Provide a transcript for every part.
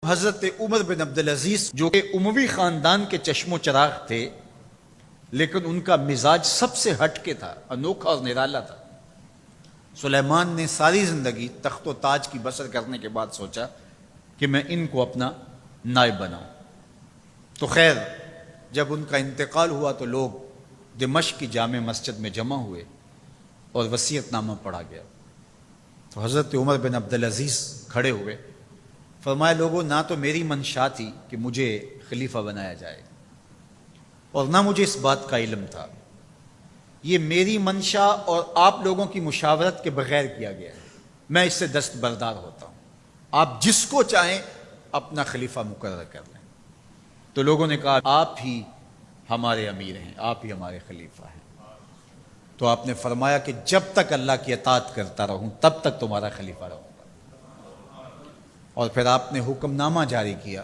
حضرت عمر بن عبدالعزیز جو کہ اموی خاندان کے چشم و چراغ تھے، لیکن ان کا مزاج سب سے ہٹ کے تھا، انوکھا اور نرالا تھا۔ سلیمان نے ساری زندگی تخت و تاج کی بسر کرنے کے بعد سوچا کہ میں ان کو اپنا نائب بناؤں۔ تو خیر، جب ان کا انتقال ہوا تو لوگ دمشق کی جامع مسجد میں جمع ہوئے اور وصیت نامہ پڑھا گیا۔ تو حضرت عمر بن عبدالعزیز کھڑے ہوئے، فرمایا لوگوں، نہ تو میری منشا تھی کہ مجھے خلیفہ بنایا جائے اور نہ مجھے اس بات کا علم تھا، یہ میری منشا اور آپ لوگوں کی مشاورت کے بغیر کیا گیا ہے، میں اس سے دستبردار ہوتا ہوں، آپ جس کو چاہیں اپنا خلیفہ مقرر کر لیں۔ تو لوگوں نے کہا آپ ہی ہمارے امیر ہیں، آپ ہی ہمارے خلیفہ ہیں۔ تو آپ نے فرمایا کہ جب تک اللہ کی اطاعت کرتا رہوں تب تک تمہارا خلیفہ رہوں گا۔ اور پھر آپ نے حکم نامہ جاری کیا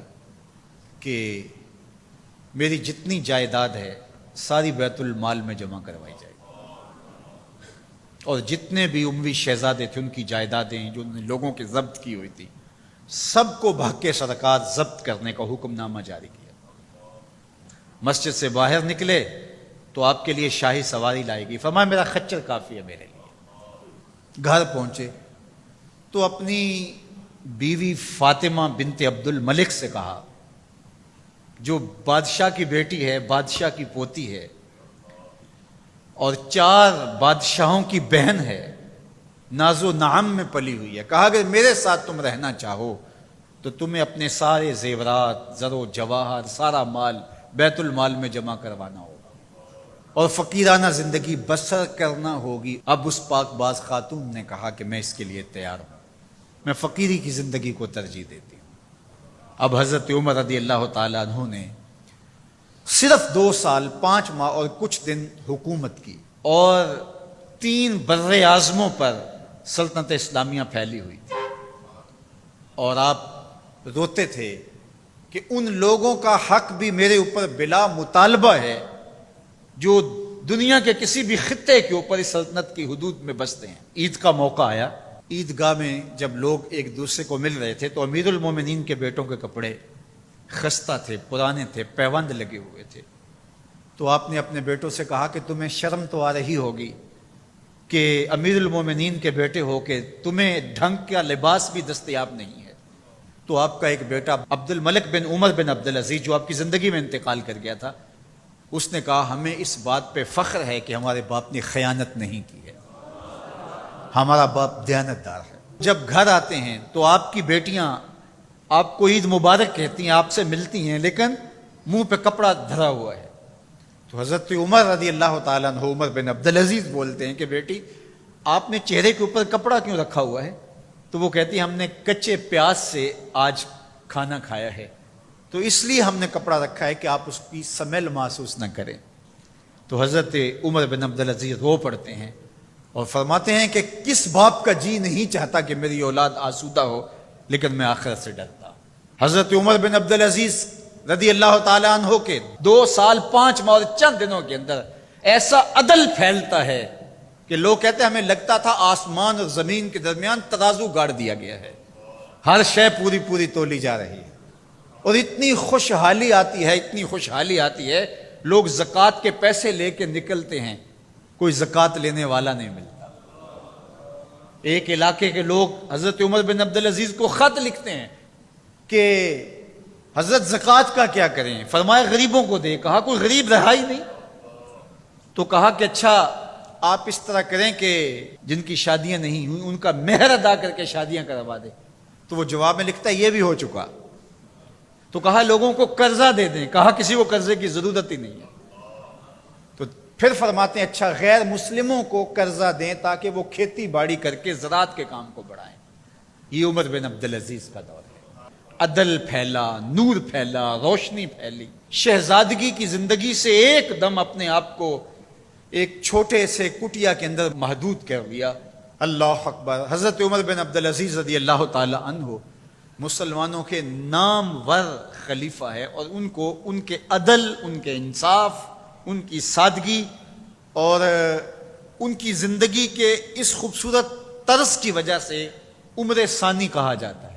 کہ میری جتنی جائیداد ہے ساری بیت المال میں جمع کروائی جائے گی، اور جتنے بھی اموی شہزادے تھے ان کی جائیدادیں جو انہوں نے لوگوں کے ضبط کی ہوئی تھی سب کو بھاگ کے سرکار ضبط کرنے کا حکم نامہ جاری کیا۔ مسجد سے باہر نکلے تو آپ کے لیے شاہی سواری لائے گی، فرمایا میرا خچر کافی ہے میرے لیے۔ گھر پہنچے تو اپنی بیوی فاطمہ بنت عبد الملک سے کہا، جو بادشاہ کی بیٹی ہے، بادشاہ کی پوتی ہے اور 4 بادشاہوں کی بہن ہے، ناز و نعم میں پلی ہوئی ہے، کہا اگر میرے ساتھ تم رہنا چاہو تو تمہیں اپنے سارے زیورات، زر و جواہر، سارا مال بیت المال میں جمع کروانا ہوگا اور فقیرانہ زندگی بسر کرنا ہوگی۔ اب اس پاک باز خاتون نے کہا کہ میں اس کے لیے تیار ہوں، میں فقیری کی زندگی کو ترجیح دیتی ہوں۔ اب حضرت عمر رضی اللہ تعالیٰ عنہ نے صرف 2 سال 5 ماہ اور کچھ دن حکومت کی اور 3 بر اعظموں پر سلطنت اسلامیہ پھیلی ہوئی تھی، اور آپ روتے تھے کہ ان لوگوں کا حق بھی میرے اوپر بلا مطالبہ ہے جو دنیا کے کسی بھی خطے کے اوپر اس سلطنت کی حدود میں بستے ہیں۔ عید کا موقع آیا، عیدگاہ میں جب لوگ ایک دوسرے کو مل رہے تھے تو امیر المومنین کے بیٹوں کے کپڑے خستہ تھے، پرانے تھے، پیوند لگے ہوئے تھے۔ تو آپ نے اپنے بیٹوں سے کہا کہ تمہیں شرم تو آ رہی ہوگی کہ امیر المومنین کے بیٹے ہو کے تمہیں ڈھنگ کا لباس بھی دستیاب نہیں ہے۔ تو آپ کا ایک بیٹا عبد الملک بن عمر بن عبدالعزیز جو آپ کی زندگی میں انتقال کر گیا تھا، اس نے کہا ہمیں اس بات پہ فخر ہے کہ ہمارے باپ نے خیانت نہیں کی ہے، ہمارا باپ دیانتدار ہے۔ جب گھر آتے ہیں تو آپ کی بیٹیاں آپ کو عید مبارک کہتی ہیں، آپ سے ملتی ہیں، لیکن منہ پہ کپڑا دھرا ہوا ہے۔ تو حضرت عمر رضی اللہ تعالیٰ عنہ عمر بن عبدالعزیز بولتے ہیں کہ بیٹی آپ نے چہرے کے اوپر کپڑا کیوں رکھا ہوا ہے؟ تو وہ کہتی ہیں ہم نے کچے پیاز سے آج کھانا کھایا ہے، تو اس لیے ہم نے کپڑا رکھا ہے کہ آپ اس کی سمیل محسوس نہ کریں۔ تو حضرت عمر بن عبدالعزیز رو پڑتے ہیں اور فرماتے ہیں کہ کس باپ کا جی نہیں چاہتا کہ میری اولاد آسودہ ہو، لیکن میں آخرت سے ڈرتا۔ حضرت عمر بن عبدالعزیز رضی اللہ تعالیٰ عنہ کے 2 سال 5 ماہ اور چند دنوں کے اندر ایسا عدل پھیلتا ہے کہ لوگ کہتے ہیں ہمیں لگتا تھا آسمان اور زمین کے درمیان ترازو گاڑ دیا گیا ہے، ہر شے پوری پوری تولی جا رہی ہے، اور اتنی خوشحالی آتی ہے، اتنی خوشحالی آتی ہے، لوگ زکوٰۃ کے پیسے لے کے نکلتے ہیں، کوئی زکوٰۃ لینے والا نہیں ملتا۔ ایک علاقے کے لوگ حضرت عمر بن عبدالعزیز کو خط لکھتے ہیں کہ حضرت زکوٰۃ کا کیا کریں؟ فرمایا غریبوں کو دے۔ کہا کوئی غریب رہا ہی نہیں، تو کہا کہ اچھا آپ اس طرح کریں کہ جن کی شادیاں نہیں ہوئی ان کا مہر ادا کر کے شادیاں کروا دیں۔ تو وہ جواب میں لکھتا ہے یہ بھی ہو چکا۔ تو کہا لوگوں کو قرضہ دے دیں۔ کہا کسی کو قرضے کی ضرورت ہی نہیں ہے۔ تو پھر فرماتے ہیں اچھا غیر مسلموں کو قرضہ دیں تاکہ وہ کھیتی باڑی کر کے زراعت کے کام کو بڑھائیں۔ یہ عمر بن عبدالعزیز کا دور ہے۔ عدل پھیلا، نور پھیلا، روشنی پھیلی، شہزادگی کی زندگی سے ایک دم اپنے آپ کو ایک چھوٹے سے کٹیا کے اندر محدود کر لیا۔ اللہ اکبر۔ حضرت عمر بن عبدالعزیز رضی اللہ تعالی عنہ مسلمانوں کے نامور خلیفہ ہے، اور ان کو ان کے عدل، ان کے انصاف، ان کی سادگی اور ان کی زندگی کے اس خوبصورت طرز کی وجہ سے عمر ثانی کہا جاتا ہے۔